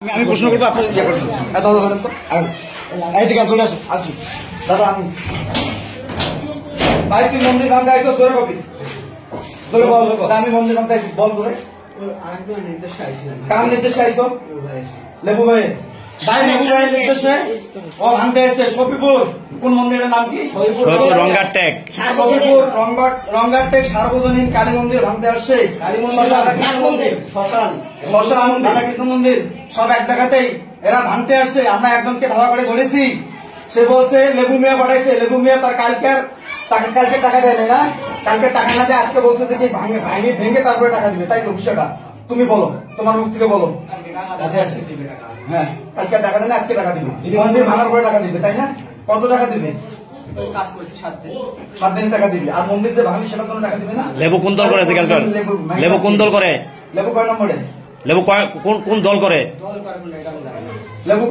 আমি প্রশ্ন করবো আপনি ইয়ে করবেন। এইদিকে চলে আসুন। আসুন দাদা, আমি ভাই তুই মন্দির ভাঙতে আইসো, জোরে কবি জোরে বল। আমি মন্দির ভাঙতে আইসি, বল জোরে। কার নির্দেশে আইসো? লেবু ভাই। ভাই লেবু ভাইয়ের নির্দেশে ও ভাঙতে এসছে। শফিপুর কোন মন্দিরের নাম কি? রঙ্গারটেক। শফিপুর রঙ্গারটেক সার্বজনীন কালী মন্দির ভাঙতে আসছে। কালী মন্দির, শ্মশান, রাধাকৃষ্ণ মন্দির সব এক জায়গাতেই এরা ভাঙতে আসছে। আমরা একজনকে ধাওয়া করে ধরেছি, সে বলছে লেবু মিয়া পাঠাইছে। লেবু মিয়া তার কালকে টাকা দেয়নি না, কালকে টাকা না দিয়ে আজকে বলছে যে কি ভেঙে তারপরে টাকা দিবে। তাই তো বিষয়টা তুমি বলো, তোমার মুখ থেকে বলো। হ্যাঁ, কালকে টাকা দেয় না, আজকে টাকা দিবে। মন্দির ভাঙার পরে টাকা দিবে, তাই না? কত টাকা দিবে? 7 দিন টাকা দিবে। আর মন্দির যে ভাঙলি সেটার জন্য টাকা দিবে না। লেবু কোন দল করে? লেবু কোন দল করে? লেবু কয় নম্বরে? লেবু কোন দল করে? লেবু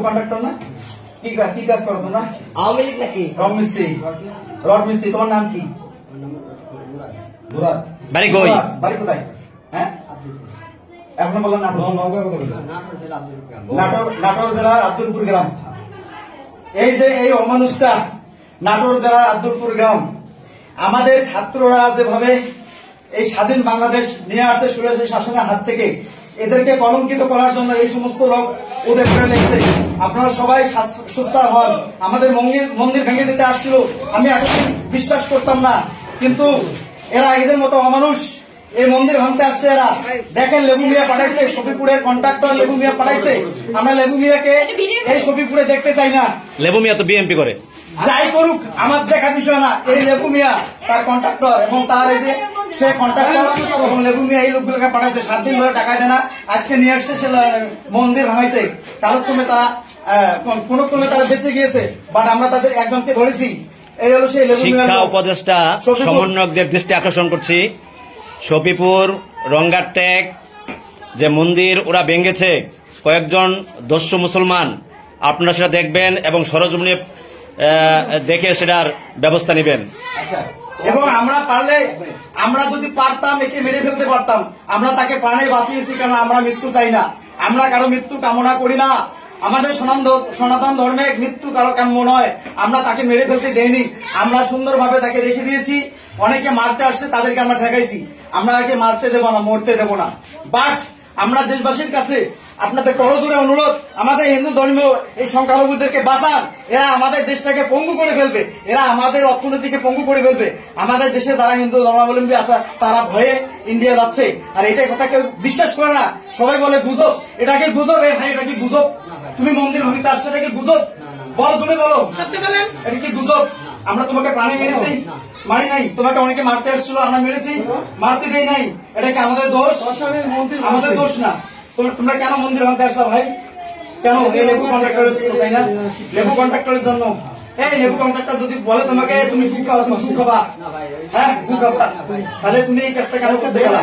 কন্ট্রাক্টর না? কি কাজ করো তোমরা? আওয়ামী লীগ নাকি? রড মিস্ত্রি। তোমার নাম কি? মুরাদ। বাড়ি কই? বাড়ি কোথায়? হ্যাঁ, এখন বললাম নাটোর জেলার আব্দুলপুর গ্রাম। এই যে এই অমানুষটা নাটোর জেলার আব্দুলপুর গ্রাম, আমাদের ছাত্ররা যেভাবে এই স্বাধীন বাংলাদেশ নিয়ে আসছে সুরেশ শাসনের হাত থেকে, এদেরকে কলঙ্কিত করার জন্য এই সমস্ত লোক উঠে পড়ে লেগেছে। আপনারা সবাই সুস্থ হন। আমাদের মন্দির ভেঙে দিতে আসছিল, আমি এতদিন বিশ্বাস করতাম না, কিন্তু এরা এদের মতো অমানুষ এই মন্দির ভাঙতে আসছে। এরা দেখেন লেবু মিয়া পাঠাইছে, শফিপুরের কন্ট্রাক্টর লেবু মিয়া পাঠাইছে। আমরা লেবু মিয়াকে এই শফিপুরে দেখতে চাই না। লেবু মিয়া তো বিএনপি করে। যাই করুক আমার দেখা বিষয় না। এই লেবু মিয়া তার কন্ট্রাক্টর এবং তার এই যে সে কন্ট্রাক্টর এবং লেবু মিয়া এই লোকগুলোকে পাঠাইছে। 7 দিন ধরে টাকা দেয় না, আজকে নিয়ে আসছে সে মন্দির ভাঙাইতে। কালক্রমে তারা কোন ক্রমে তারা বেঁচে গিয়েছে, বাট আমরা তাদের একজনকে ধরেছি। এই হলো সেই লেবু মিয়া। শিক্ষা উপদেষ্টা সমন্বয়কদের দৃষ্টি আকর্ষণ করছি, শফিপুর রঙ্গারটেক যে মন্দির ওরা ভেঙেছে, কয়েকজন দস্যু মুসলমান, আপনারা সেটা দেখবেন এবং সরজমিনে দেখে সেটার ব্যবস্থা নেবেন। এবং আমরা পারলে, আমরা যদি পারতাম একে মেরে ফেলতে পারতাম। আমরা তাকে প্রাণে বাঁচিয়েছি, কারণ আমরা মৃত্যু চাই না। আমরা কারো মৃত্যু কামনা করি না। আমাদের সনাতন ধর্মে মৃত্যু কারো কাম্য নয়। আমরা তাকে মেরে ফেলতে দেইনি, আমরা সুন্দরভাবে তাকে রেখে দিয়েছি। অনেকে মারতে আসছে, তাদেরকে আমরা ঠেকাইছি। আমরা একে মারতে দেব না, মরতে দেব না। বাট আমরা দেশবাসীর কাছে আপনাদের করজোড়ে অনুরোধ, আমাদের হিন্দু ধর্মীয় এই সংখ্যালঘুদেরকে বাঁচান। এরা আমাদের দেশটাকে পঙ্গু করে ফেলবে, এরা আমাদের অর্থনীতিকে পঙ্গু করে ফেলবে। আমাদের দেশে যারা হিন্দু ধর্মাবলম্বী আছে তারা ভয়ে ইন্ডিয়া যাচ্ছে, আর এটাই কথা কেউ বিশ্বাস করে না। সবাই বলে গুজব, এটাকে গুজব। ভাই এটা কি গুজব? তুমি মন্দির ভাঙতে আসছো, এটা কি গুজব? বলো, তুমি বলো, এটা কি গুজব? আমরা তোমাকে প্রাণে মেরেছি? মারি নাই। তোমাকে অনেকে মারতে আসছিল, আমরা মেরেছি? মারতে দেই নাই। এটা কি আমাদের দোষ? আমাদের দোষ না। তোমরা কেন মন্দির ভাঙতে আসলা ভাই? কেন? এই লেবু কন্ট্রাক্টরের জন্য, তাই না? লেবু কন্ট্রাক্টরের জন্য। এই লেবু কন্ট্রাক্টর যদি বলে তোমাকে তুমি ভুক খাওয়া, তুমি ভুক খাবা। হ্যাঁ, ভুক খাবা। তাহলে তুমি এই কাজটা কেন করতে গেলা?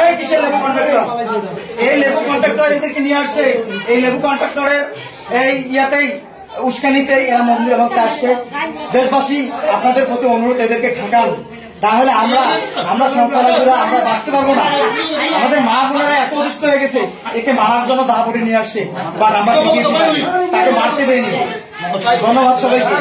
এই কিসের লেবু কন্ট্রাক্টর? এই লেবু কন্ট্রাক্টর এদেরকে নিয়ে আসছে। এই লেবু কন্ট্রাক্টরের এই ইয়াতেই উস্কানিতে এরা মন্দির ভাঙতে আসছে। দেশবাসী আপনাদের প্রতি অনুরোধ, এদেরকে ঠেকান, তাহলে আমরা সংখ্যালঘুরা আমরা বাঁচতে পারবো না। আমাদের মা বোনেরা এত অতিষ্ঠ হয়ে গেছে, একে মারার জন্য দাহাপড়ি নিয়ে আসছে, বাট আমরা তাকে মারতে দেয়নি। ধন্যবাদ সবাইকে।